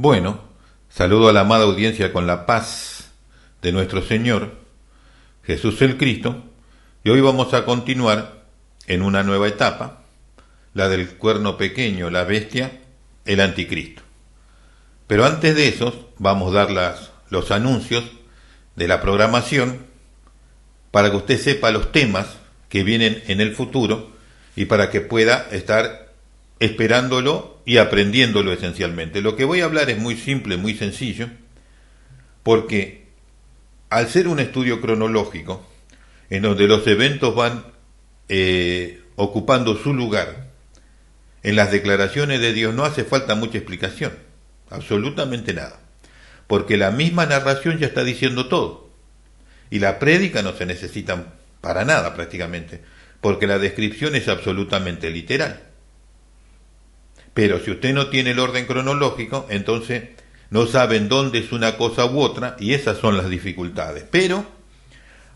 Bueno, saludo a la amada audiencia con la paz de nuestro Señor, Jesús el Cristo, y hoy vamos a continuar en una nueva etapa, la del cuerno pequeño, la bestia, el anticristo. Pero antes de eso, vamos a dar los anuncios de la programación para que usted sepa los temas que vienen en el futuro y para que pueda estar esperándolo y aprendiéndolo esencialmente. Lo que voy a hablar es muy simple, muy sencillo, porque al ser un estudio cronológico, en donde los eventos van ocupando su lugar, en las declaraciones de Dios no hace falta mucha explicación, absolutamente nada, porque la misma narración ya está diciendo todo, y la prédica no se necesita para nada prácticamente, porque la descripción es absolutamente literal. Pero si usted no tiene el orden cronológico, entonces no saben dónde es una cosa u otra, y esas son las dificultades. Pero,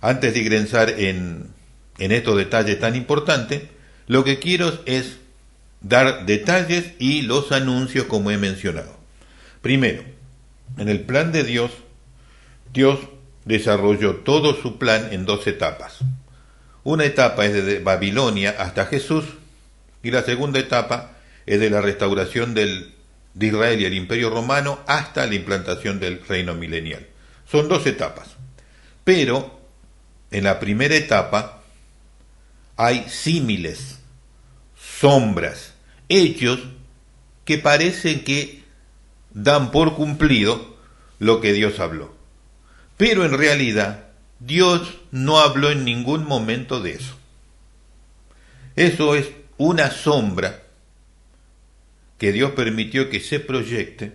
antes de ingresar en estos detalles tan importantes, lo que quiero es dar detalles y los anuncios como he mencionado. Primero, en el plan de Dios, Dios desarrolló todo su plan en dos etapas. Una etapa es desde Babilonia hasta Jesús, y la segunda etapa es de la restauración de Israel y el Imperio Romano hasta la implantación del reino milenial. Son dos etapas. Pero en la primera etapa hay símiles, sombras, hechos que parecen que dan por cumplido lo que Dios habló. Pero en realidad Dios no habló en ningún momento de eso. Eso es una sombra que Dios permitió que se proyecte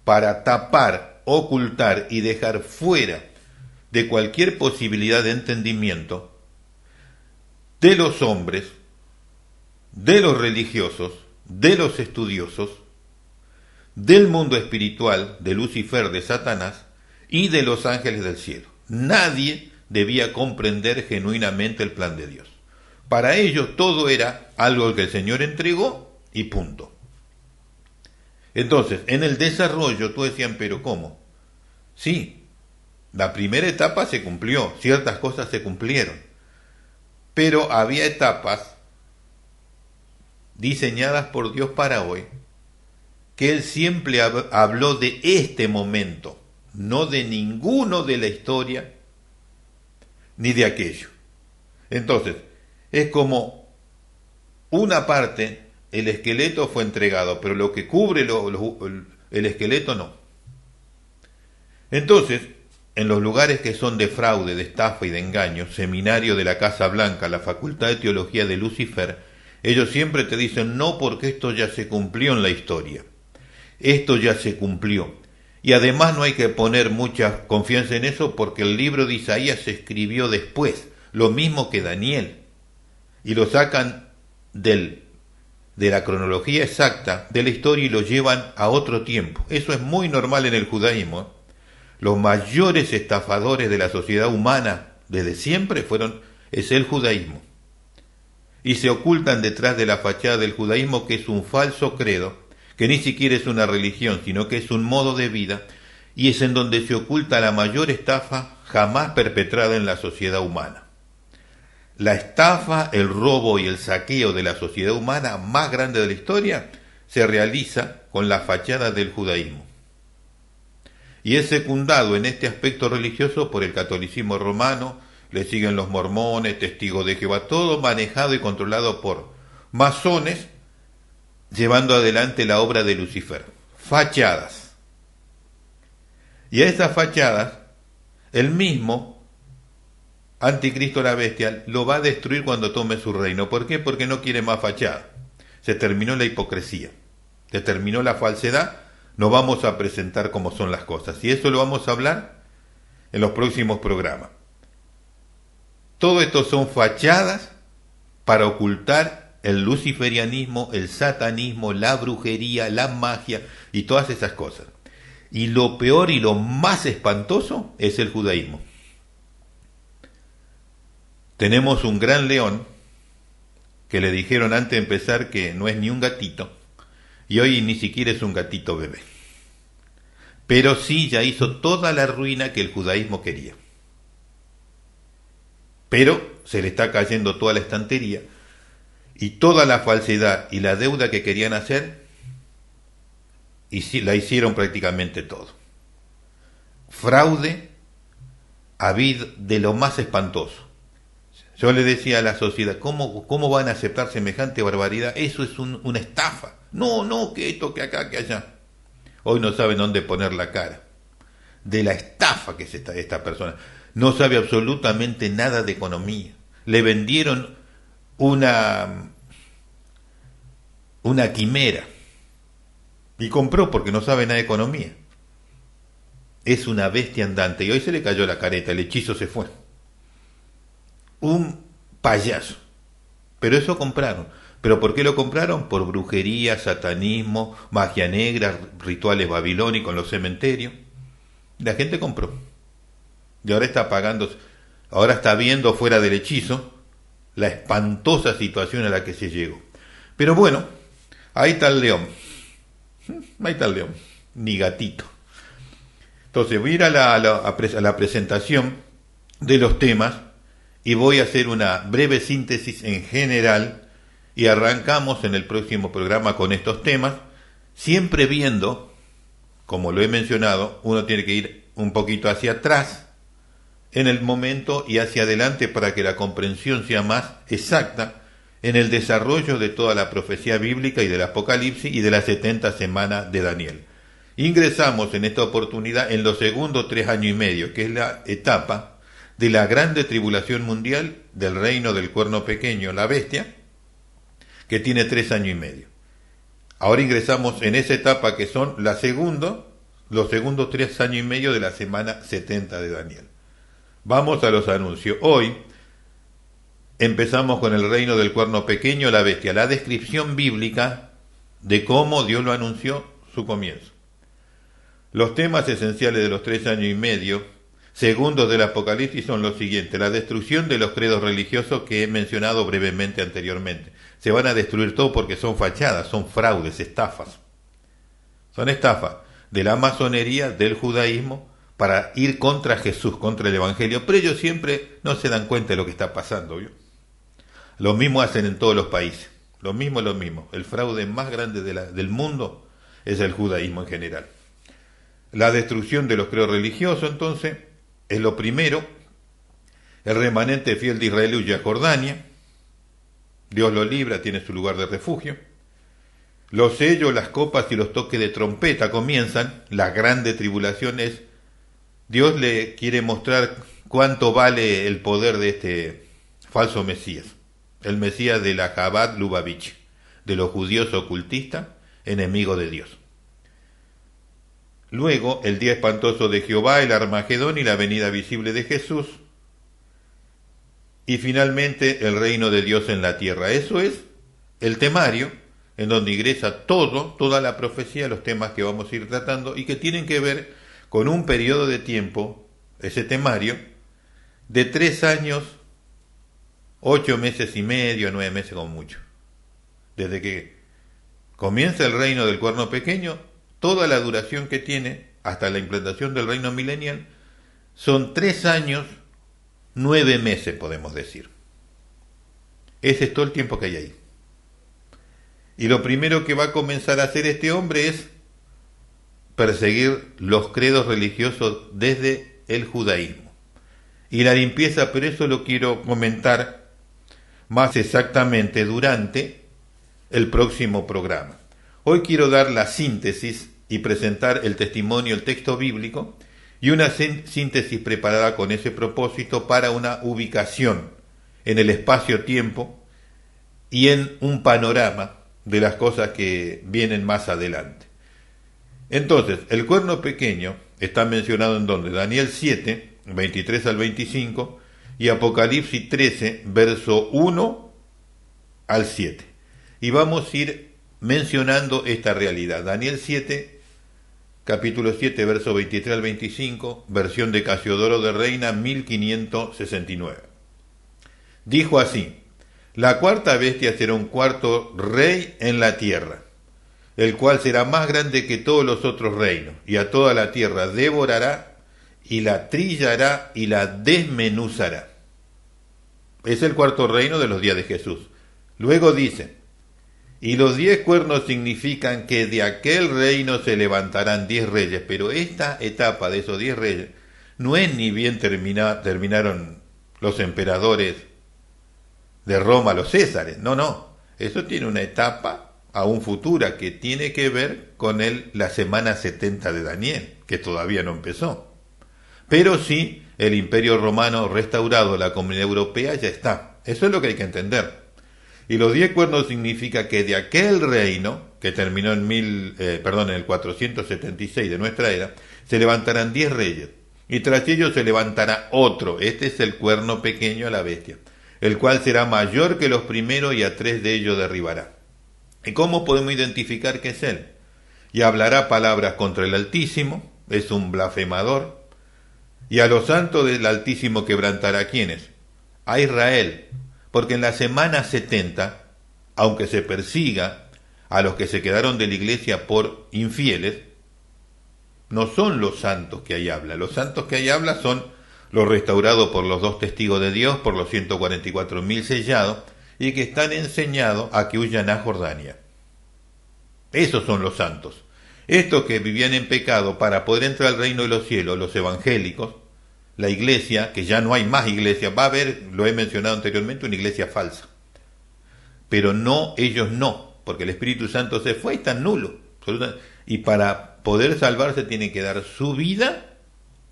para tapar, ocultar y dejar fuera de cualquier posibilidad de entendimiento de los hombres, de los religiosos, de los estudiosos, del mundo espiritual, de Lucifer, de Satanás y de los ángeles del cielo. Nadie debía comprender genuinamente el plan de Dios. Para ellos todo era algo que el Señor entregó y punto. Entonces, en el desarrollo, tú decían, ¿pero cómo? Sí, la primera etapa se cumplió, ciertas cosas se cumplieron, pero había etapas diseñadas por Dios para hoy, que Él siempre habló de este momento, no de ninguno de la historia, ni de aquello. Entonces, es como una parte. El esqueleto fue entregado, pero lo que cubre el esqueleto no. Entonces, en los lugares que son de fraude, de estafa y de engaño, seminario de la Casa Blanca, la Facultad de Teología de Lucifer, ellos siempre te dicen, no, porque esto ya se cumplió en la historia. Esto ya se cumplió. Y además no hay que poner mucha confianza en eso porque el libro de Isaías se escribió después, lo mismo que Daniel. Y lo sacan de la cronología exacta de la historia y lo llevan a otro tiempo. Eso es muy normal en el judaísmo. Los mayores estafadores de la sociedad humana desde siempre es el judaísmo. Y se ocultan detrás de la fachada del judaísmo, que es un falso credo, que ni siquiera es una religión, sino que es un modo de vida, y es en donde se oculta la mayor estafa jamás perpetrada en la sociedad humana. La estafa, el robo y el saqueo de la sociedad humana más grande de la historia se realiza con la fachada del judaísmo. Y es secundado en este aspecto religioso por el catolicismo romano, le siguen los mormones, testigos de Jehová, todo manejado y controlado por masones, llevando adelante la obra de Lucifer. Fachadas. Y a esas fachadas, el mismo Anticristo, la bestia, lo va a destruir cuando tome su reino. ¿Por qué? Porque no quiere más fachada. Se terminó la hipocresía, se terminó la falsedad, nos vamos a presentar como son las cosas. Y eso lo vamos a hablar en los próximos programas. Todo esto son fachadas para ocultar el luciferianismo, el satanismo, la brujería, la magia y todas esas cosas. Y lo peor y lo más espantoso es el judaísmo. Tenemos un gran león que le dijeron antes de empezar que no es ni un gatito, y hoy ni siquiera es un gatito bebé. pero sí ya hizo toda la ruina que el judaísmo quería. Pero se le está cayendo toda la estantería y toda la falsedad y la deuda que querían hacer, y sí, la hicieron prácticamente todo. Fraude habido de lo más espantoso. Yo le decía a la sociedad, ¿cómo van a aceptar semejante barbaridad? Eso es una estafa. No, que esto, que acá, que allá. Hoy no saben dónde poner la cara de la estafa que es esta persona. No sabe absolutamente nada de economía. Le vendieron una quimera y compró porque no sabe nada de economía. Es una bestia andante y hoy se le cayó la careta, el hechizo se fue. Un payaso. Pero eso compraron. ¿Pero por qué lo compraron? Por brujería, satanismo, magia negra, rituales babilónicos en los cementerios. La gente compró. Y ahora está pagando, ahora está viendo fuera del hechizo la espantosa situación a la que se llegó. Pero bueno, ahí está el león. Ahí está el león. Ni gatito. Entonces voy a ir a la presentación de los temas y voy a hacer una breve síntesis en general y arrancamos en el próximo programa con estos temas, siempre viendo, como lo he mencionado, uno tiene que ir un poquito hacia atrás en el momento y hacia adelante para que la comprensión sea más exacta en el desarrollo de toda la profecía bíblica y del Apocalipsis y de las 70 semanas de Daniel. Ingresamos en esta oportunidad en los segundos 3 años y medio, que es la etapa de la grande tribulación mundial del reino del cuerno pequeño, la bestia, que tiene 3 años y medio. Ahora ingresamos en esa etapa que son los segundos 3 años y medio de la semana 70 de Daniel. Vamos a los anuncios. Hoy empezamos con el reino del cuerno pequeño, la bestia, la descripción bíblica de cómo Dios lo anunció, su comienzo. Los temas esenciales de los 3 años y medio, segundos del Apocalipsis, son los siguientes: la destrucción de los credos religiosos que he mencionado brevemente anteriormente. Se van a destruir todo porque son fachadas, son fraudes, estafas. Son estafas de la masonería, del judaísmo, para ir contra Jesús, contra el Evangelio. Pero ellos siempre no se dan cuenta de lo que está pasando, ¿vio? Lo mismo hacen en todos los países. Lo mismo. El fraude más grande del mundo es el judaísmo en general. La destrucción de los credos religiosos, entonces, es lo primero. El remanente fiel de Israel huye a Jordania. Dios lo libra, tiene su lugar de refugio. Los sellos, las copas y los toques de trompeta comienzan. La grande tribulación es, Dios le quiere mostrar cuánto vale el poder de este falso Mesías. El Mesías de la Chabad Lubavitch, de los judíos ocultistas, enemigo de Dios. Luego, el día espantoso de Jehová, el Armagedón y la venida visible de Jesús. Y finalmente, el reino de Dios en la tierra. Eso es el temario en donde ingresa toda la profecía, los temas que vamos a ir tratando y que tienen que ver con un periodo de tiempo, ese temario, de 3 años, 8 meses y medio, 9 meses como mucho. Desde que comienza el reino del cuerno pequeño, toda la duración que tiene hasta la implantación del reino milenial son 3 años, 9 meses, podemos decir. Ese es todo el tiempo que hay ahí. Y lo primero que va a comenzar a hacer este hombre es perseguir los credos religiosos desde el judaísmo. Y la limpieza, pero eso lo quiero comentar más exactamente durante el próximo programa. Hoy quiero dar la síntesis y presentar el testimonio, el texto bíblico, y una síntesis preparada con ese propósito para una ubicación en el espacio-tiempo y en un panorama de las cosas que vienen más adelante. Entonces, el cuerno pequeño está mencionado en donde? Daniel 7, 23 al 25 y Apocalipsis 13, verso 1 al 7. Y vamos a ir mencionando esta realidad. Daniel 7, capítulo 7, verso 23 al 25, versión de Casiodoro de Reina 1569. Dijo así: la cuarta bestia será un cuarto rey en la tierra. el cual será más grande que todos los otros reinos, y a toda la tierra devorará, y la trillará, y la desmenuzará. Es el cuarto reino de los días de Jesús. Luego dice, y los 10 cuernos significan que de aquel reino se levantarán 10 reyes, pero esta etapa de esos 10 reyes no es ni bien terminaron los emperadores de Roma, los Césares, no, eso tiene una etapa aún futura que tiene que ver con la semana 70 de Daniel, que todavía no empezó. Pero sí, el Imperio Romano restaurado, la Comunidad Europea ya está. Eso es lo que hay que entender. Y los 10 cuernos significa que de aquel reino, que terminó en el 476 de nuestra era, se levantarán 10 reyes, y tras ellos se levantará otro, este es el cuerno pequeño a la bestia, el cual será mayor que los primeros y a 3 de ellos derribará. ¿Y cómo podemos identificar que es él? Y hablará palabras contra el Altísimo, es un blasfemador, y a los santos del Altísimo quebrantará. ¿A quiénes? A Israel, porque en la semana 70, aunque se persiga a los que se quedaron de la iglesia por infieles, no son los santos que ahí habla. Los santos que ahí habla son los restaurados por los 2 testigos de Dios, por los 144.000 sellados, y que están enseñados a que huyan a Jordania. Esos son los santos. Estos que vivían en pecado para poder entrar al reino de los cielos, los evangélicos, la iglesia, que ya no hay más iglesia, va a haber, lo he mencionado anteriormente, una iglesia falsa. Pero no, ellos no, porque el Espíritu Santo se fue y están nulos. Y para poder salvarse tienen que dar su vida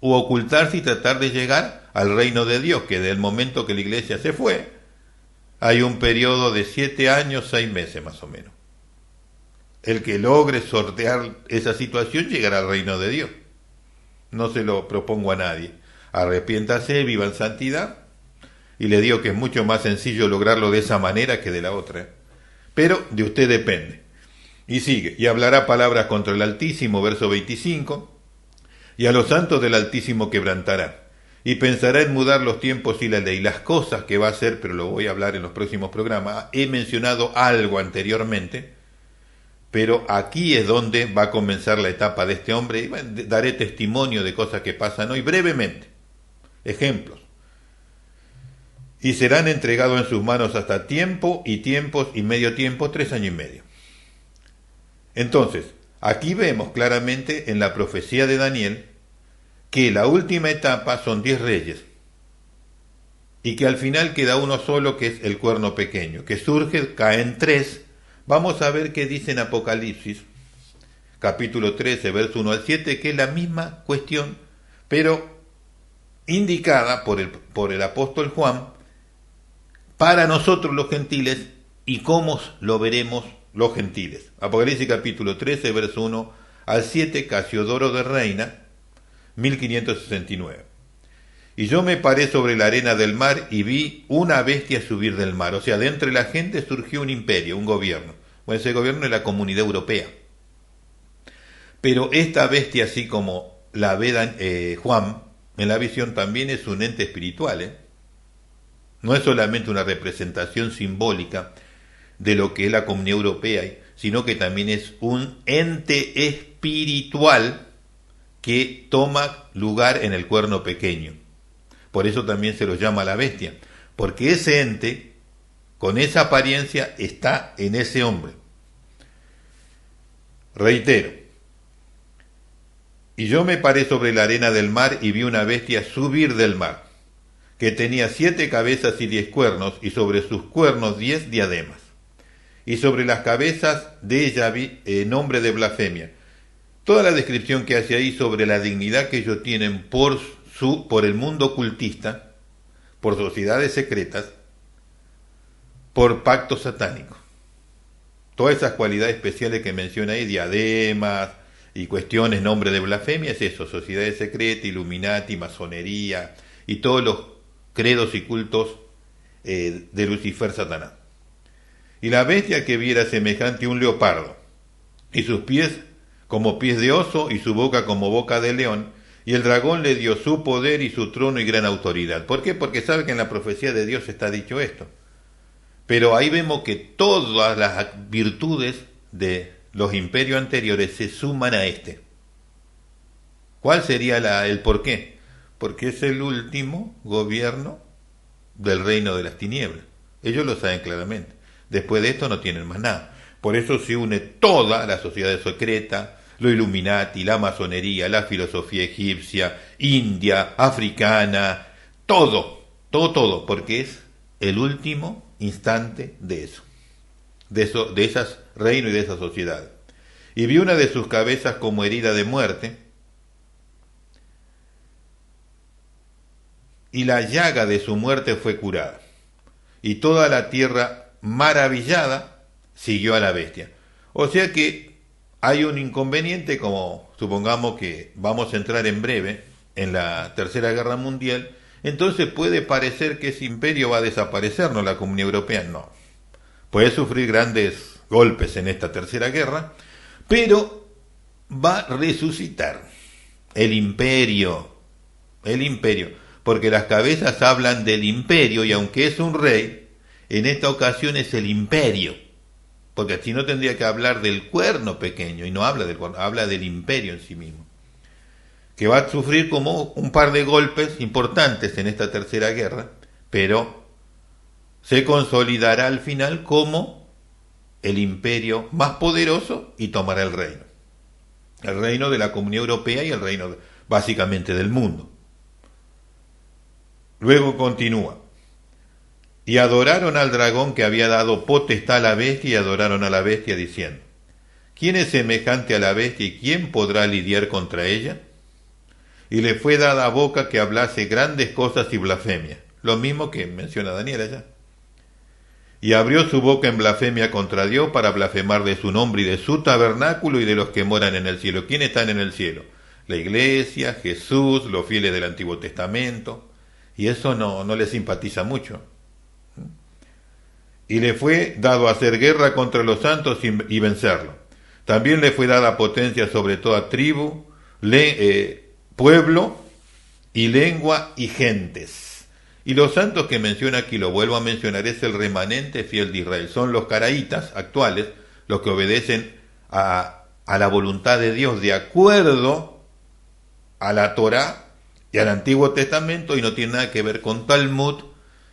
o ocultarse y tratar de llegar al reino de Dios, que del momento que la iglesia se fue, hay un periodo de 7 años, 6 meses más o menos. El que logre sortear esa situación llegará al reino de Dios. No se lo propongo a nadie. Arrepiéntase, viva en santidad, y le digo que es mucho más sencillo lograrlo de esa manera que de la otra. Pero de usted depende. Y sigue, y hablará palabras contra el Altísimo, verso 25, y a los santos del Altísimo quebrantará, y pensará en mudar los tiempos y la ley, las cosas que va a hacer, pero lo voy a hablar en los próximos programas. He mencionado algo anteriormente, pero aquí es donde va a comenzar la etapa de este hombre, y daré testimonio de cosas que pasan hoy brevemente. Ejemplos. Y serán entregados en sus manos hasta tiempo y tiempos y medio tiempo, 3 años y medio. Entonces, aquí vemos claramente en la profecía de Daniel que la última etapa son 10 reyes y que al final queda uno solo, que es el cuerno pequeño, que surge, caen 3. Vamos a ver qué dice en Apocalipsis, capítulo 13, verso 1 al 7, que es la misma cuestión, pero indicada por el apóstol Juan para nosotros los gentiles y cómo lo veremos los gentiles. Apocalipsis capítulo 13, verso 1 al 7, Casiodoro de Reina, 1569. Y yo me paré sobre la arena del mar y vi una bestia subir del mar. O sea, de entre la gente surgió un imperio, un gobierno. Bueno, ese gobierno es la Comunidad Europea. Pero esta bestia, así como la ve Juan en la visión, también es un ente espiritual. No es solamente una representación simbólica de lo que es la Comunidad Europea, sino que también es un ente espiritual que toma lugar en el cuerno pequeño. Por eso también se lo llama la bestia, porque ese ente, con esa apariencia, está en ese hombre. Reitero, y yo me paré sobre la arena del mar y vi una bestia subir del mar, que tenía 7 cabezas y 10 cuernos, y sobre sus cuernos 10 diademas. Y sobre las cabezas de ella vi nombre de blasfemia. Toda la descripción que hace ahí sobre la dignidad que ellos tienen por el mundo ocultista, por sociedades secretas, por pactos satánicos. Todas esas cualidades especiales que menciona ahí, diademas y cuestiones, nombre de blasfemia, es eso, sociedades secretas, Illuminati, masonería y todos los credos y cultos de Lucifer, Satanás. Y la bestia que viera semejante a un leopardo, y sus pies como pies de oso, y su boca como boca de león, y el dragón le dio su poder y su trono y gran autoridad. ¿Por qué? Porque sabe que en la profecía de Dios está dicho esto. Pero ahí vemos que todas las virtudes de los imperios anteriores se suman a este. ¿Cuál sería el por qué? Porque es el último gobierno del reino de las tinieblas. Ellos lo saben claramente. Después de esto no tienen más nada. Por eso se une toda la sociedad secreta, los Illuminati, la masonería, la filosofía egipcia, india, africana, todo, porque es el último instante de eso, de esas reinos y de esa sociedad. Y vi una de sus cabezas como herida de muerte, y la llaga de su muerte fue curada. Y toda la tierra maravillada siguió a la bestia. O sea que hay un inconveniente, como supongamos que vamos a entrar en breve en la Tercera Guerra Mundial, entonces puede parecer que ese imperio va a desaparecer, no la Comunidad Europea, no. Puede sufrir grandes golpes en esta Tercera Guerra, pero va a resucitar el imperio, porque las cabezas hablan del imperio y aunque es un rey, en esta ocasión es el imperio, porque si no tendría que hablar del cuerno pequeño y no habla del cuerno, habla del imperio en sí mismo, que va a sufrir como un par de golpes importantes en esta tercera guerra, pero se consolidará al final como el imperio más poderoso y tomará el reino de la Comunidad Europea y el reino básicamente del mundo. Luego continúa, y adoraron al dragón que había dado potestad a la bestia y adoraron a la bestia diciendo, ¿quién es semejante a la bestia y quién podrá lidiar contra ella? Y le fue dada boca que hablase grandes cosas y blasfemia, lo mismo que menciona Daniel allá. Y abrió su boca en blasfemia contra Dios para blasfemar de su nombre y de su tabernáculo y de los que moran en el cielo. ¿Quiénes están en el cielo? La iglesia, Jesús, los fieles del Antiguo Testamento. Y eso no le simpatiza mucho. Y le fue dado hacer guerra contra los santos y vencerlo. También le fue dada potencia sobre toda tribu, pueblo y lengua y gentes. Y los santos que menciona aquí, lo vuelvo a mencionar, es el remanente fiel de Israel. Son los caraítas actuales, los que obedecen a la voluntad de Dios de acuerdo a la Torá y al Antiguo Testamento, y no tiene nada que ver con Talmud,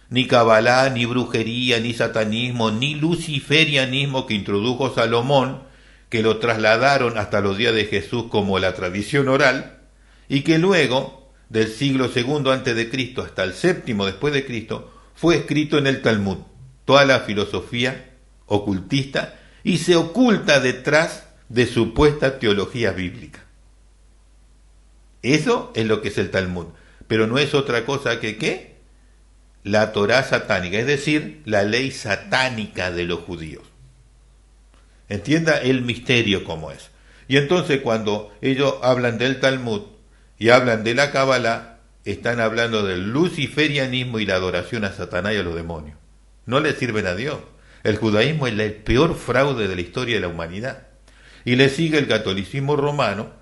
ni Cabalá, ni brujería, ni satanismo, ni luciferianismo que introdujo Salomón, que lo trasladaron hasta los días de Jesús como la tradición oral, y que luego, del siglo II antes de Cristo hasta el VII después de Cristo, fue escrito en el Talmud, toda la filosofía ocultista, y se oculta detrás de supuesta teología bíblica. Eso es lo que es el Talmud, pero no es otra cosa que ¿qué? La Torá satánica, es decir, la ley satánica de los judíos. Entienda el misterio como es. Y entonces cuando ellos hablan del Talmud y hablan de la Kabbalah, están hablando del luciferianismo y la adoración a Satanás y a los demonios. No le sirven a Dios. El judaísmo es el peor fraude de la historia de la humanidad. Y le sigue el catolicismo romano,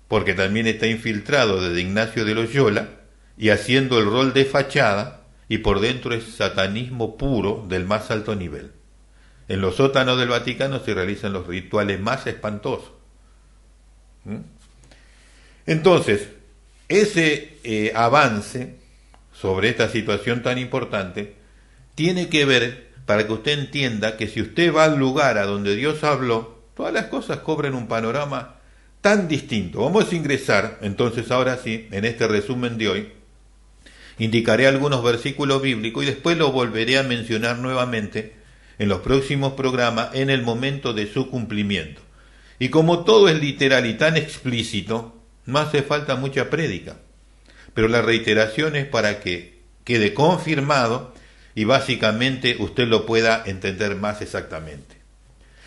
porque también está infiltrado desde Ignacio de Loyola y haciendo el rol de fachada, y por dentro es satanismo puro del más alto nivel. En los sótanos del Vaticano se realizan los rituales más espantosos. Entonces, ese avance sobre esta situación tan importante tiene que ver para que usted entienda que si usted va al lugar a donde Dios habló, todas las cosas cobran un panorama tan distinto. Vamos a ingresar, entonces ahora sí, en este resumen de hoy, indicaré algunos versículos bíblicos y después los volveré a mencionar nuevamente en los próximos programas en el momento de su cumplimiento. Y como todo es literal y tan explícito, no hace falta mucha prédica, pero la reiteración es para que quede confirmado y básicamente usted lo pueda entender más exactamente.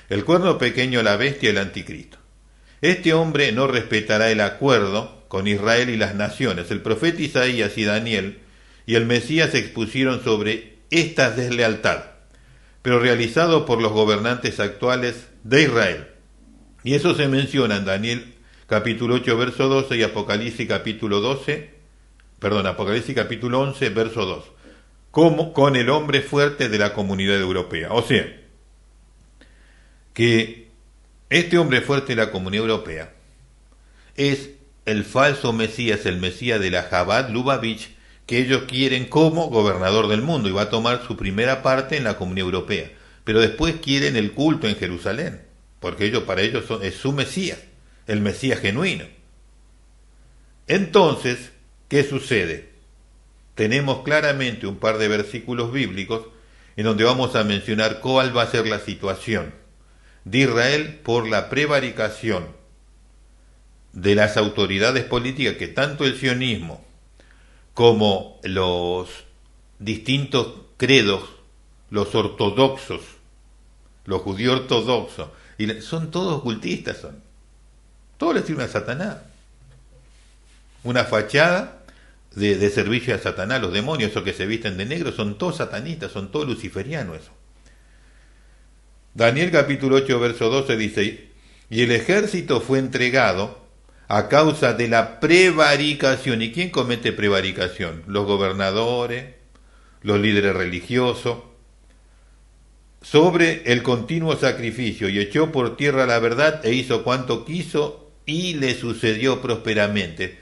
El cuerno pequeño, la bestia, el anticristo. Este hombre no respetará el acuerdo con Israel y las naciones. El profeta Isaías y Daniel y el Mesías se expusieron sobre esta deslealtad, pero realizado por los gobernantes actuales de Israel. Y eso se menciona en Daniel capítulo 8, verso 12 y Apocalipsis capítulo 11, verso 2, como con el hombre fuerte de la Comunidad Europea. O sea, que Este hombre fuerte de la Comunidad Europea es el falso Mesías, el Mesías de la Chabad Lubavitch, que ellos quieren como gobernador del mundo, y va a tomar su primera parte en la Comunidad Europea. Pero después quieren el culto en Jerusalén, porque para ellos es su Mesías, el Mesías genuino. Entonces, ¿qué sucede? Tenemos claramente un par de versículos bíblicos en donde vamos a mencionar cuál va a ser la situación de Israel por la prevaricación de las autoridades políticas, que tanto el sionismo como los distintos credos, los ortodoxos, los judíos ortodoxos, son todos ocultistas, todos le sirven a Satanás. Una fachada de servicio a Satanás. Los demonios, esos que se visten de negro, son todos satanistas, son todos luciferianos eso. Daniel capítulo 8 verso 12 dice: y el ejército fue entregado a causa de la prevaricación. ¿Y quién comete prevaricación? Los gobernadores, los líderes religiosos, sobre el continuo sacrificio, y echó por tierra la verdad e hizo cuanto quiso y le sucedió prósperamente.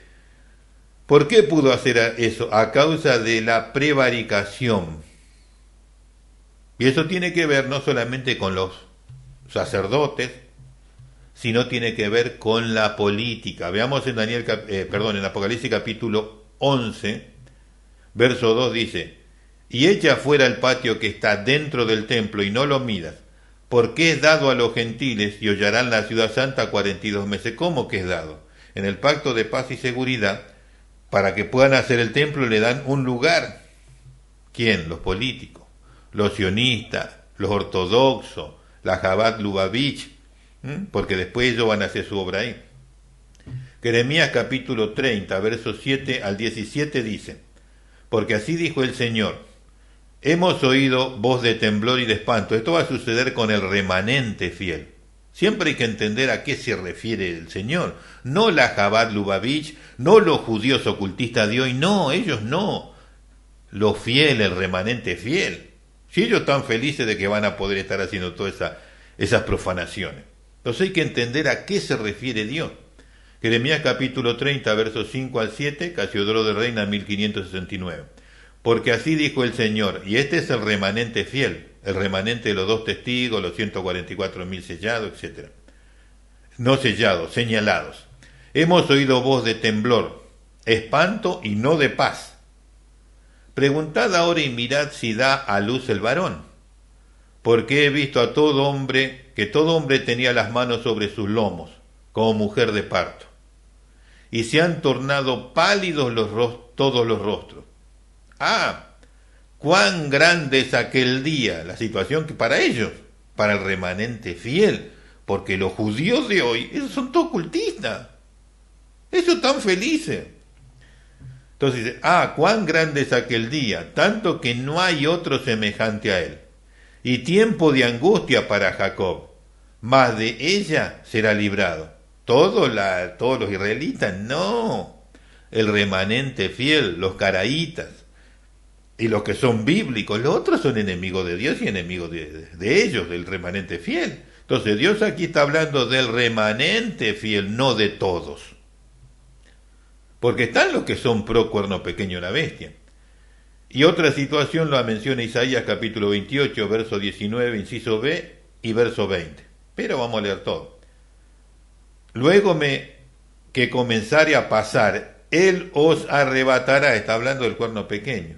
¿Por qué pudo hacer eso? A causa de la prevaricación. Y eso tiene que ver no solamente con los sacerdotes, sino tiene que ver con la política. Veamos en en Apocalipsis capítulo 11, verso 2 dice: y echa fuera el patio que está dentro del templo y no lo midas, porque es dado a los gentiles y hollarán la ciudad santa 42 meses. ¿Cómo que es dado? En el pacto de paz y seguridad, para que puedan hacer el templo, le dan un lugar. ¿Quién? Los políticos, los sionistas, los ortodoxos, la Chabad Lubavitch, porque después ellos van a hacer su obra ahí. Jeremías capítulo 30, versos 7 al 17 dice: porque así dijo el Señor, hemos oído voz de temblor y de espanto. Esto va a suceder con el remanente fiel. Siempre hay que entender a qué se refiere el Señor. No la Chabad Lubavitch, no los judíos ocultistas de hoy, no, ellos no. Los fieles, el remanente fiel. Si ellos están felices de que van a poder estar haciendo todas esas profanaciones. Entonces hay que entender a qué se refiere Dios. Jeremías capítulo 30, versos 5 al 7, Casiodoro de Reina 1569. Porque así dijo el Señor, y este es el remanente fiel, el remanente de los 2 testigos, los 144.000 sellados, etc. No sellados, señalados. Hemos oído voz de temblor, espanto y no de paz. Preguntad ahora y mirad si da a luz el varón, porque he visto a todo hombre, que todo hombre tenía las manos sobre sus lomos, como mujer de parto, y se han tornado pálidos todos los rostros. Ah, cuán grande es aquel día, la situación que para ellos, para el remanente fiel, porque los judíos de hoy, esos son todos cultistas, esos están felices. Entonces dice, cuán grande es aquel día, tanto que no hay otro semejante a él, y tiempo de angustia para Jacob, mas de ella será librado. Todos los israelitas, no, el remanente fiel, los caraítas, y los que son bíblicos, los otros son enemigos de Dios y enemigos de ellos, del remanente fiel. Entonces Dios aquí está hablando del remanente fiel, no de todos. Porque están los que son pro cuerno pequeño la bestia. Y otra situación la menciona Isaías capítulo 28, verso 19, inciso B y verso 20. Pero vamos a leer todo. Luego que comenzare a pasar, él os arrebatará, está hablando del cuerno pequeño,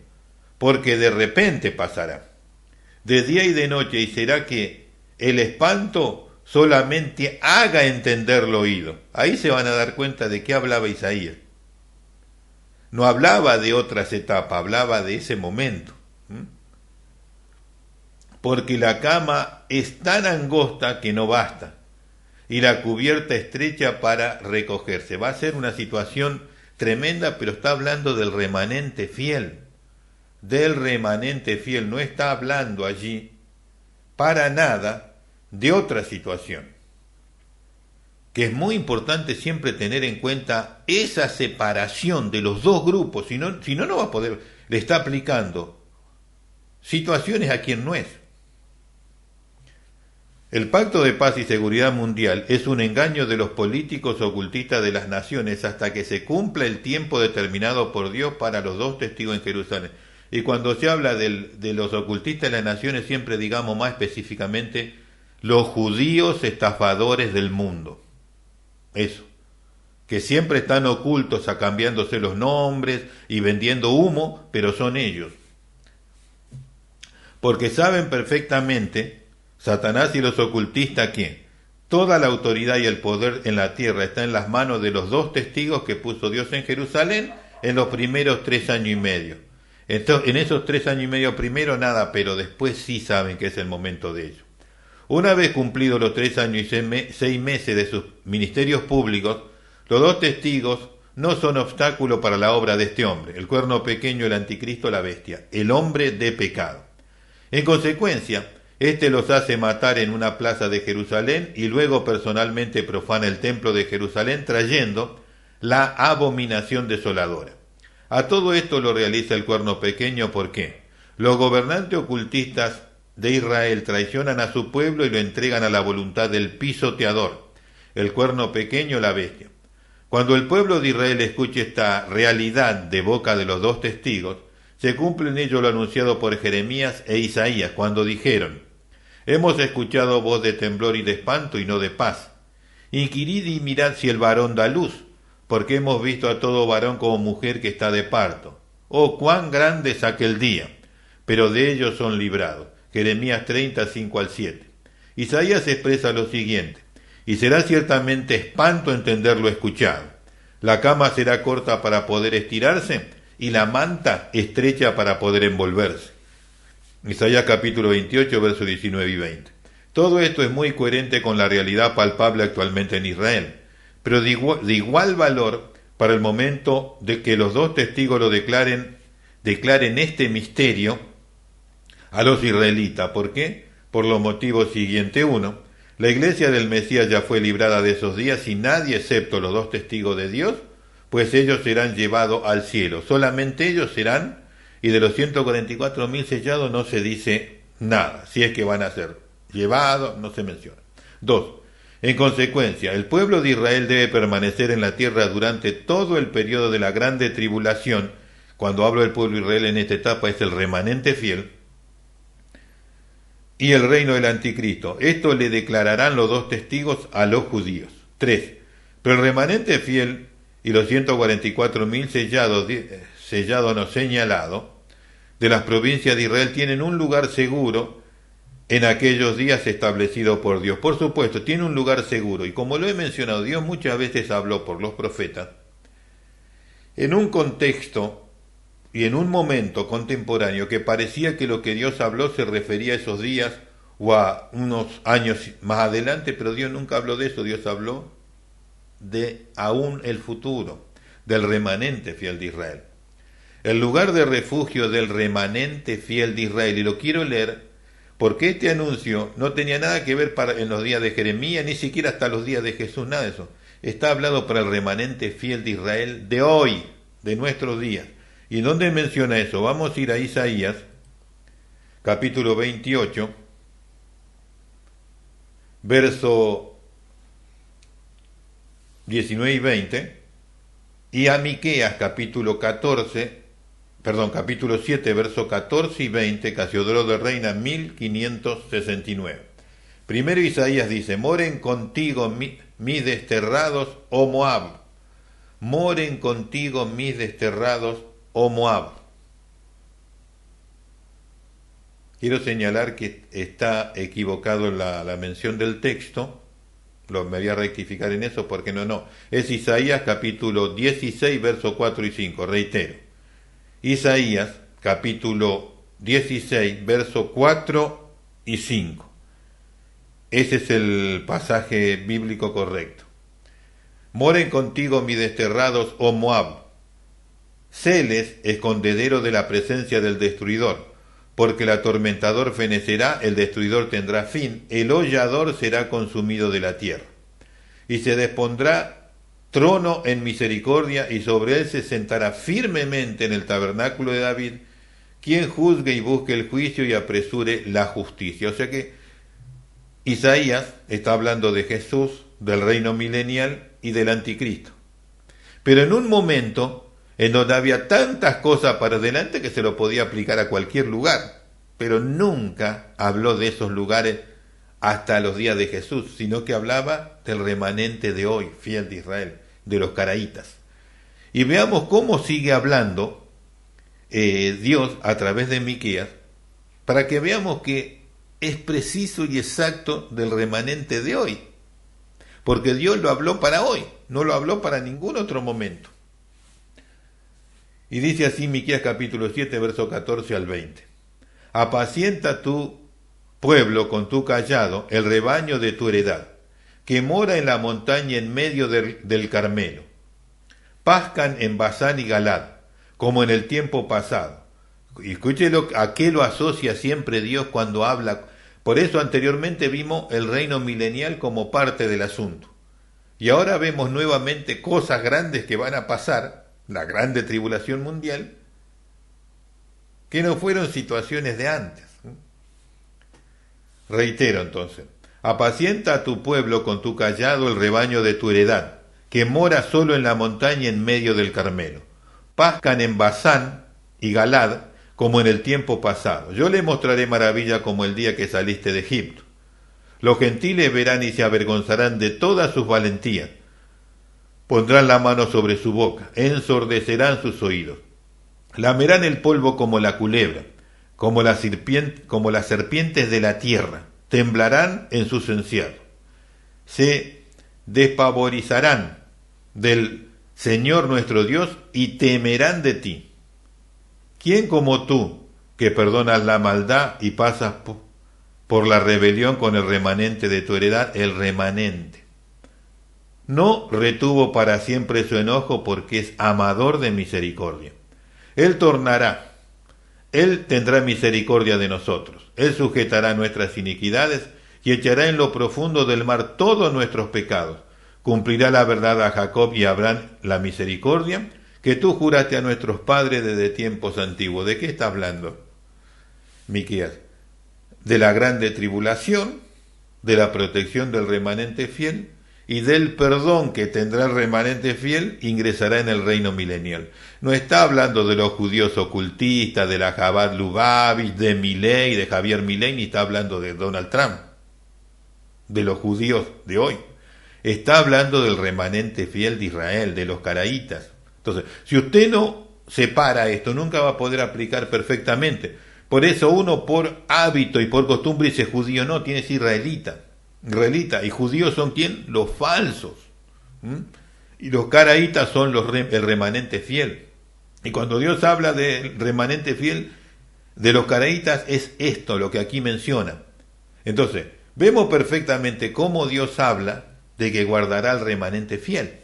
porque de repente pasará, de día y de noche, y será que el espanto solamente haga entender el oído. Ahí se van a dar cuenta de qué hablaba Isaías. No hablaba de otras etapas, hablaba de ese momento. Porque la cama es tan angosta que no basta, y la cubierta estrecha para recogerse. Va a ser una situación tremenda, pero está hablando del remanente fiel. Del remanente fiel, no está hablando allí para nada de otra situación. Que es muy importante siempre tener en cuenta esa separación de los dos grupos, si no va a poder, le está aplicando situaciones a quien no es. El pacto de paz y seguridad mundial es un engaño de los políticos ocultistas de las naciones hasta que se cumpla el tiempo determinado por Dios para los dos testigos en Jerusalén. Y cuando se habla de los ocultistas de las naciones, siempre digamos más específicamente los judíos estafadores del mundo. Eso. Que siempre están ocultos, a cambiándose los nombres y vendiendo humo, pero son ellos. Porque saben perfectamente, Satanás y los ocultistas, que toda la autoridad y el poder en la tierra está en las manos de los dos testigos que puso Dios en Jerusalén en los primeros 3 años y medio. Entonces, en esos 3 años y medio primero nada, pero después sí saben que es el momento de ello. Una vez cumplidos los 3 años y 6 meses de sus ministerios públicos, los dos testigos no son obstáculo para la obra de este hombre, el cuerno pequeño, el anticristo, la bestia, el hombre de pecado. En consecuencia, este los hace matar en una plaza de Jerusalén y luego personalmente profana el templo de Jerusalén trayendo la abominación desoladora. A todo esto lo realiza el cuerno pequeño porque los gobernantes ocultistas de Israel traicionan a su pueblo y lo entregan a la voluntad del pisoteador, el cuerno pequeño, la bestia. Cuando el pueblo de Israel escuche esta realidad de boca de los dos testigos, se cumple en ello lo anunciado por Jeremías e Isaías, cuando dijeron: hemos escuchado voz de temblor y de espanto y no de paz. Inquirid y mirad si el varón da luz, porque hemos visto a todo varón como mujer que está de parto. Oh, cuán grande es aquel día, pero de ellos son librados. Jeremías 30, 5 al 7. Isaías expresa lo siguiente: y será ciertamente espanto entender lo escuchado. La cama será corta para poder estirarse, y la manta estrecha para poder envolverse. Isaías capítulo 28, versos 19 y 20. Todo esto es muy coherente con la realidad palpable actualmente en Israel, pero de igual valor para el momento de que los dos testigos lo declaren este misterio a los israelitas. ¿Por qué? Por los motivos siguientes. 1. La iglesia del Mesías ya fue librada de esos días y nadie excepto los dos testigos de Dios, pues ellos serán llevados al cielo. Solamente ellos serán, y de los 144.000 sellados no se dice nada. Si es que van a ser llevados, no se menciona. 2. En consecuencia, el pueblo de Israel debe permanecer en la tierra durante todo el periodo de la grande tribulación. Cuando hablo del pueblo de Israel en esta etapa es el remanente fiel y el reino del anticristo. Esto le declararán los dos testigos a los judíos. 3. Pero el remanente fiel y los 144.000 señalados de las provincias de Israel tienen un lugar seguro en aquellos días establecido por Dios. Por supuesto, tiene un lugar seguro, y como lo he mencionado, Dios muchas veces habló por los profetas en un contexto y en un momento contemporáneo que parecía que lo que Dios habló se refería a esos días o a unos años más adelante, pero Dios nunca habló de eso. Dios habló de aún el futuro, del remanente fiel de Israel. El lugar de refugio del remanente fiel de Israel, y lo quiero leer porque este anuncio no tenía nada que ver en los días de Jeremías, ni siquiera hasta los días de Jesús, nada de eso. Está hablado para el remanente fiel de Israel de hoy, de nuestros días. ¿Y dónde menciona eso? Vamos a ir a Isaías, capítulo 28, verso 19 y 20, y a Miqueas, capítulo 7, verso 14 y 20, Casiodoro de Reina 1569. Primero Isaías dice: moren contigo mis desterrados, oh Moab. Moren contigo mis desterrados, oh Moab. Quiero señalar que está equivocado la mención del texto. Me voy a rectificar en eso porque no. Es Isaías capítulo 16, verso 4 y 5. Reitero. Isaías capítulo 16, verso 4 y 5. Ese es el pasaje bíblico correcto. Moren contigo mis desterrados, oh Moab. Séles, escondedero de la presencia del destruidor, porque el atormentador fenecerá, el destruidor tendrá fin, el hollador será consumido de la tierra. Y se despondrá trono en misericordia, y sobre él se sentará firmemente en el tabernáculo de David, quien juzgue y busque el juicio y apresure la justicia. O sea que Isaías está hablando de Jesús, del reino milenial y del anticristo. Pero en un momento en donde había tantas cosas para adelante que se lo podía aplicar a cualquier lugar, pero nunca habló de esos lugares hasta los días de Jesús, sino que hablaba del remanente de hoy, fiel de Israel, de los caraítas. Y veamos cómo sigue hablando Dios a través de Miqueas, para que veamos que es preciso y exacto del remanente de hoy, porque Dios lo habló para hoy, no lo habló para ningún otro momento. Y dice así Miqueas capítulo 7, verso 14 al 20. Apacienta tu pueblo con tu cayado, el rebaño de tu heredad, que mora en la montaña en medio del Carmelo. Pascan en Basán y Galad, como en el tiempo pasado. Y escúchelo, a qué lo asocia siempre Dios cuando habla. Por eso anteriormente vimos el reino milenial como parte del asunto. Y ahora vemos nuevamente cosas grandes que van a pasar, la grande tribulación mundial, que no fueron situaciones de antes. Reitero entonces, apacienta a tu pueblo con tu cayado el rebaño de tu heredad, que mora solo en la montaña en medio del Carmelo. Pascan en Basán y Galad, como en el tiempo pasado. Yo le mostraré maravilla como el día que saliste de Egipto. Los gentiles verán y se avergonzarán de todas sus valentías. Pondrán la mano sobre su boca, ensordecerán sus oídos. Lamerán el polvo como la culebra, como las serpientes de la tierra. Temblarán en sus encierros. Se despavorizarán del Señor nuestro Dios y temerán de ti. ¿Quién como tú, que perdonas la maldad y pasas por la rebelión con el remanente de tu heredad, el remanente? No retuvo para siempre su enojo porque es amador de misericordia. Él tornará, Él tendrá misericordia de nosotros, Él sujetará nuestras iniquidades y echará en lo profundo del mar todos nuestros pecados. Cumplirá la verdad a Jacob y a Abraham la misericordia, que tú juraste a nuestros padres desde tiempos antiguos. ¿De qué está hablando Miqueas? De la grande tribulación, de la protección del remanente fiel y del perdón que tendrá el remanente fiel, ingresará en el reino milenial. No está hablando de los judíos ocultistas, de la Chabad Lubavitch, de Milei, de Javier Milei, ni está hablando de Donald Trump, de los judíos de hoy. Está hablando del remanente fiel de Israel, de los caraítas. Entonces, si usted no separa esto, nunca va a poder aplicar perfectamente. Por eso uno por hábito y por costumbre dice judío, no, tienes israelita. Y judíos son ¿quién? Los falsos. Y los caraítas son el remanente fiel. Y cuando Dios habla del remanente fiel de los caraítas, es esto lo que aquí menciona. Entonces, vemos perfectamente cómo Dios habla de que guardará al remanente fiel.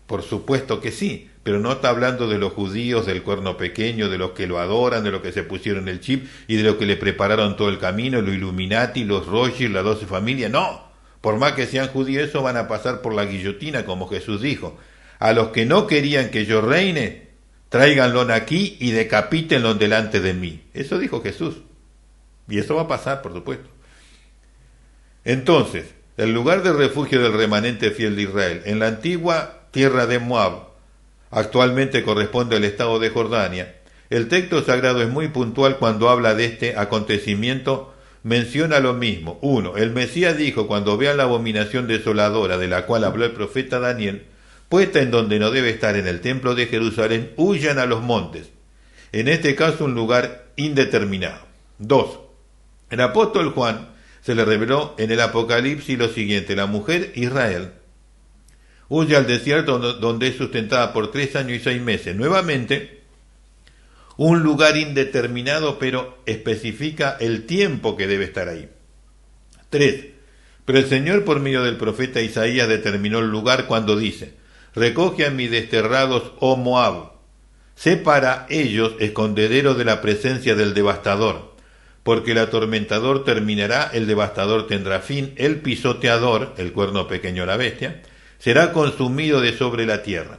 Por supuesto que sí, pero no está hablando de los judíos del cuerno pequeño, de los que lo adoran, de los que se pusieron el chip y de los que le prepararon todo el camino, los Illuminati, los Rothschild, las 12 familias. No, por más que sean judíos, eso van a pasar por la guillotina, como Jesús dijo. A los que no querían que yo reine, tráiganlo aquí y decapítenlo delante de mí. Eso dijo Jesús. Y eso va a pasar, por supuesto. Entonces, el lugar de refugio del remanente fiel de Israel, en la antigua tierra de Moab, actualmente corresponde al estado de Jordania. El texto sagrado es muy puntual cuando habla de este acontecimiento, menciona lo mismo. 1. El Mesías dijo, cuando vean la abominación desoladora de la cual habló el profeta Daniel, puesta en donde no debe estar en el templo de Jerusalén, huyan a los montes. En este caso un lugar indeterminado. 2. El apóstol Juan se le reveló en el Apocalipsis lo siguiente: la mujer Israel huye al desierto donde es sustentada por 3 años y 6 meses. Nuevamente, un lugar indeterminado, pero especifica el tiempo que debe estar ahí. 3. Pero el Señor, por medio del profeta Isaías, determinó el lugar cuando dice: recoge a mis desterrados, oh Moab, sé para ellos escondedero de la presencia del devastador, porque el atormentador terminará, el devastador tendrá fin, el pisoteador, el cuerno pequeño la bestia, será consumido de sobre la tierra.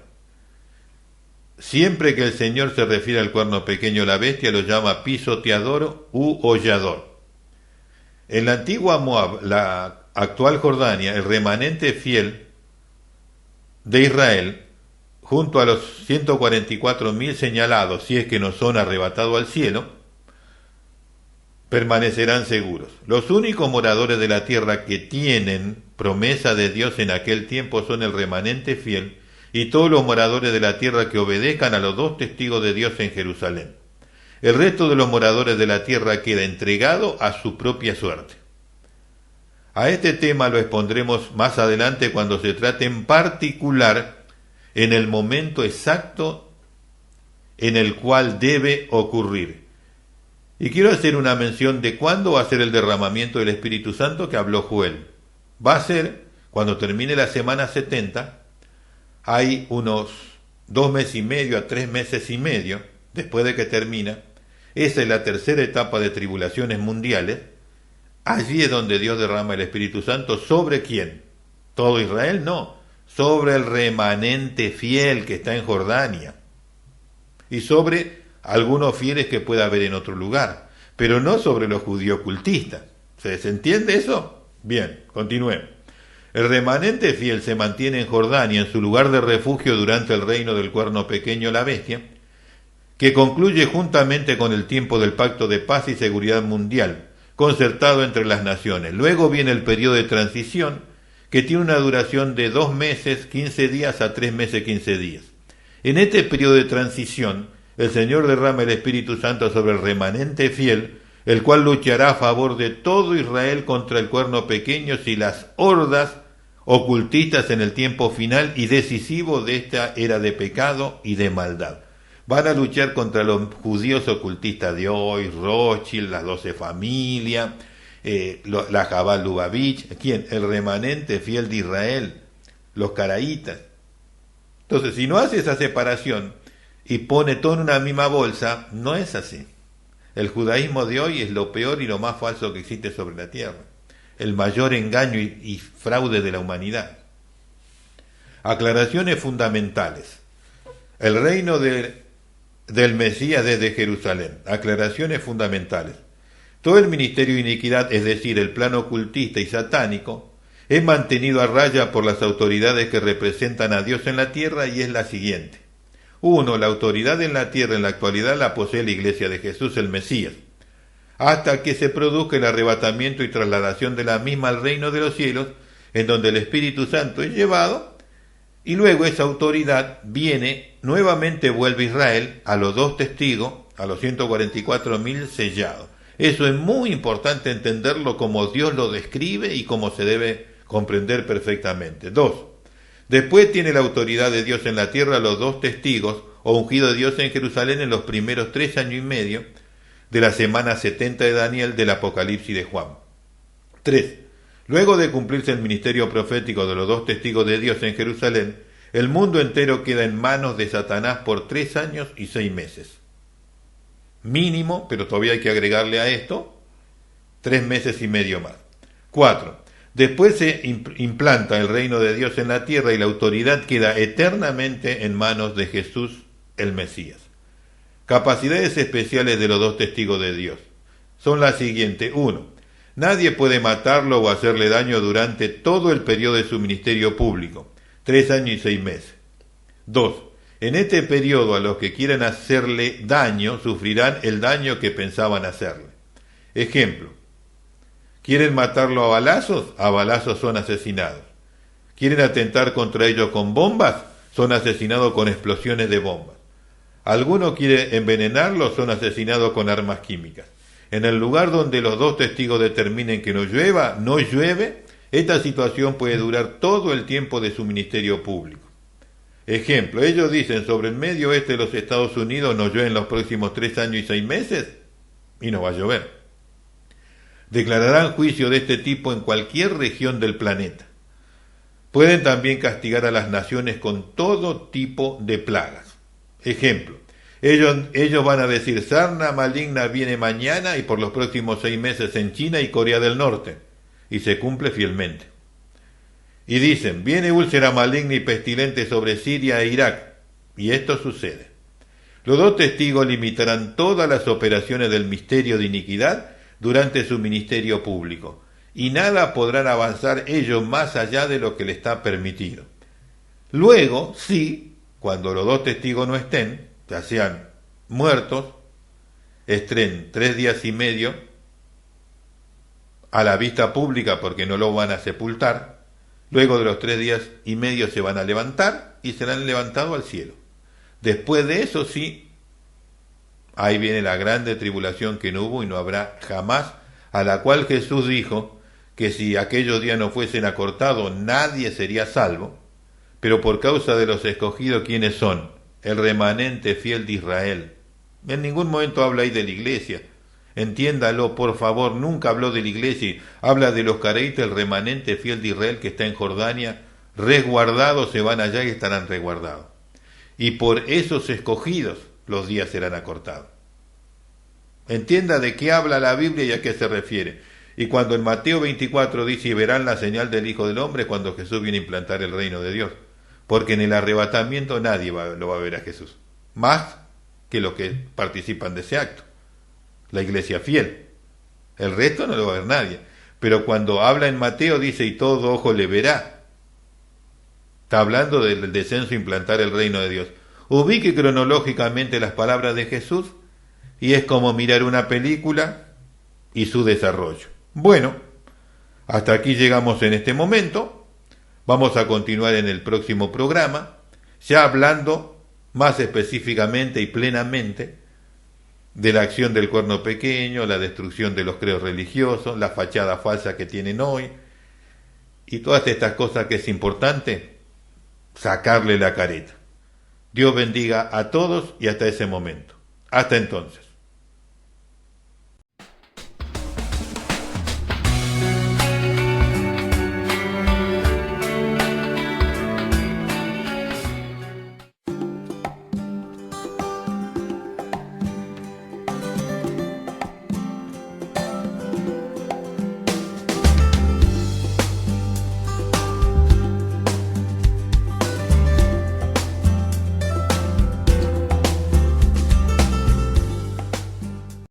Siempre que el Señor se refiere al cuerno pequeño la bestia, lo llama pisoteador u hollador. En la antigua Moab, la actual Jordania, el remanente fiel de Israel, junto a los 144.000 señalados, si es que no son arrebatados al cielo, permanecerán seguros. Los únicos moradores de la tierra que tienen promesa de Dios en aquel tiempo son el remanente fiel y todos los moradores de la tierra que obedezcan a los 2 testigos de Dios en Jerusalén. El resto de los moradores de la tierra queda entregado a su propia suerte. A este tema lo expondremos más adelante cuando se trate en particular en el momento exacto en el cual debe ocurrir. Y quiero hacer una mención de cuándo va a ser el derramamiento del Espíritu Santo que habló Joel. Va a ser cuando termine la semana 70, hay unos 2 meses y medio a 3 meses y medio después de que termina. Esa es la tercera etapa de tribulaciones mundiales. Allí es donde Dios derrama el Espíritu Santo. ¿Sobre quién? ¿Todo Israel? No. Sobre el remanente fiel que está en Jordania. Y sobre algunos fieles que pueda haber en otro lugar. Pero no sobre los judíos cultistas. ¿Se entiende eso? Bien, continuemos. El remanente fiel se mantiene en Jordania, en su lugar de refugio durante el reino del cuerno pequeño, la bestia, que concluye juntamente con el tiempo del pacto de paz y seguridad mundial, concertado entre las naciones. Luego viene el periodo de transición, que tiene una duración de 2 meses, 15 días a 3 meses, 15 días. En este periodo de transición, el Señor derrama el Espíritu Santo sobre el remanente fiel, el cual luchará a favor de todo Israel contra el cuerno pequeño y las hordas ocultistas en el tiempo final y decisivo de esta era de pecado y de maldad. Van a luchar contra los judíos ocultistas de hoy, Rothschild, las 12 familias, la Jabal Lubavitch. ¿Quién? El remanente fiel de Israel, los caraítas. Entonces, si no hace esa separación y pone todo en una misma bolsa, no es así. El judaísmo de hoy es lo peor y lo más falso que existe sobre la tierra. El mayor engaño y fraude de la humanidad. Aclaraciones fundamentales. El reino del Mesías desde Jerusalén. Aclaraciones fundamentales. Todo el ministerio de iniquidad, es decir, el plano ocultista y satánico, es mantenido a raya por las autoridades que representan a Dios en la tierra y es la siguiente. 1. La autoridad en la tierra en la actualidad la posee la Iglesia de Jesús el Mesías, hasta que se produzca el arrebatamiento y trasladación de la misma al reino de los cielos, en donde el Espíritu Santo es llevado, y luego esa autoridad nuevamente vuelve a Israel, a los 2 testigos, a los 144.000 sellados. Eso es muy importante entenderlo como Dios lo describe y como se debe comprender perfectamente. 2. Después tiene la autoridad de Dios en la tierra los 2 testigos, o ungido de Dios en Jerusalén en los primeros 3 años y medio, de la semana 70 de Daniel, del Apocalipsis de Juan. 3. Luego de cumplirse el ministerio profético de los 2 testigos de Dios en Jerusalén, el mundo entero queda en manos de Satanás por 3 años y 6 meses. Mínimo, pero todavía hay que agregarle a esto 3 meses y medio más. 4. Después se implanta el reino de Dios en la tierra y la autoridad queda eternamente en manos de Jesús el Mesías. Capacidades especiales de los 2 testigos de Dios son las siguientes. 1. Nadie puede matarlo o hacerle daño durante todo el periodo de su ministerio público, 3 años y 6 meses. 2. En este periodo a los que quieran hacerle daño sufrirán el daño que pensaban hacerle. Ejemplo. ¿Quieren matarlo a balazos son asesinados. ¿Quieren atentar contra ellos con bombas? Son asesinados con explosiones de bombas. Alguno quiere envenenarlo, son asesinados con armas químicas. En el lugar donde los 2 testigos determinen que no llueve, esta situación puede durar todo el tiempo de su ministerio público. Ejemplo, ellos dicen sobre el medio oeste de los Estados Unidos no llueve en los próximos 3 años y 6 meses, y no va a llover. Declararán juicio de este tipo en cualquier región del planeta. Pueden también castigar a las naciones con todo tipo de plagas. Ejemplo, ellos van a decir, sarna maligna viene mañana y por los próximos 6 meses en China y Corea del Norte, y se cumple fielmente. Y dicen, viene úlcera maligna y pestilente sobre Siria e Irak, y esto sucede. Los 2 testigos limitarán todas las operaciones del misterio de iniquidad durante su ministerio público, y nada podrán avanzar ellos más allá de lo que le está permitido. Luego, sí, cuando los dos testigos no estén, ya sean muertos, estén 3 días y medio a la vista pública porque no lo van a sepultar, luego de los 3 días y medio se van a levantar y serán levantados al cielo. Después de eso sí, ahí viene la grande tribulación que no hubo y no habrá jamás, a la cual Jesús dijo que si aquellos días no fuesen acortados nadie sería salvo, pero por causa de los escogidos, ¿quiénes son? El remanente fiel de Israel. En ningún momento habla ahí de la iglesia. Entiéndalo, por favor, nunca habló de la iglesia. Habla de los careitas, el remanente fiel de Israel que está en Jordania, resguardados, se van allá y estarán resguardados. Y por esos escogidos los días serán acortados. Entienda de qué habla la Biblia y a qué se refiere. Y cuando en Mateo 24 dice, y verán la señal del Hijo del Hombre, cuando Jesús viene a implantar el reino de Dios. Porque en el arrebatamiento nadie lo va a ver a Jesús, más que los que participan de ese acto, la iglesia fiel. El resto no lo va a ver nadie. Pero cuando habla en Mateo dice, y todo ojo le verá. Está hablando del descenso a implantar el reino de Dios. Ubique cronológicamente las palabras de Jesús y es como mirar una película y su desarrollo. Bueno, hasta aquí llegamos en este momento. Vamos a continuar en el próximo programa, ya hablando más específicamente y plenamente de la acción del cuerno pequeño, la destrucción de los credos religiosos, la fachada falsa que tienen hoy, y todas estas cosas que es importante sacarle la careta. Dios bendiga a todos y hasta ese momento. Hasta entonces.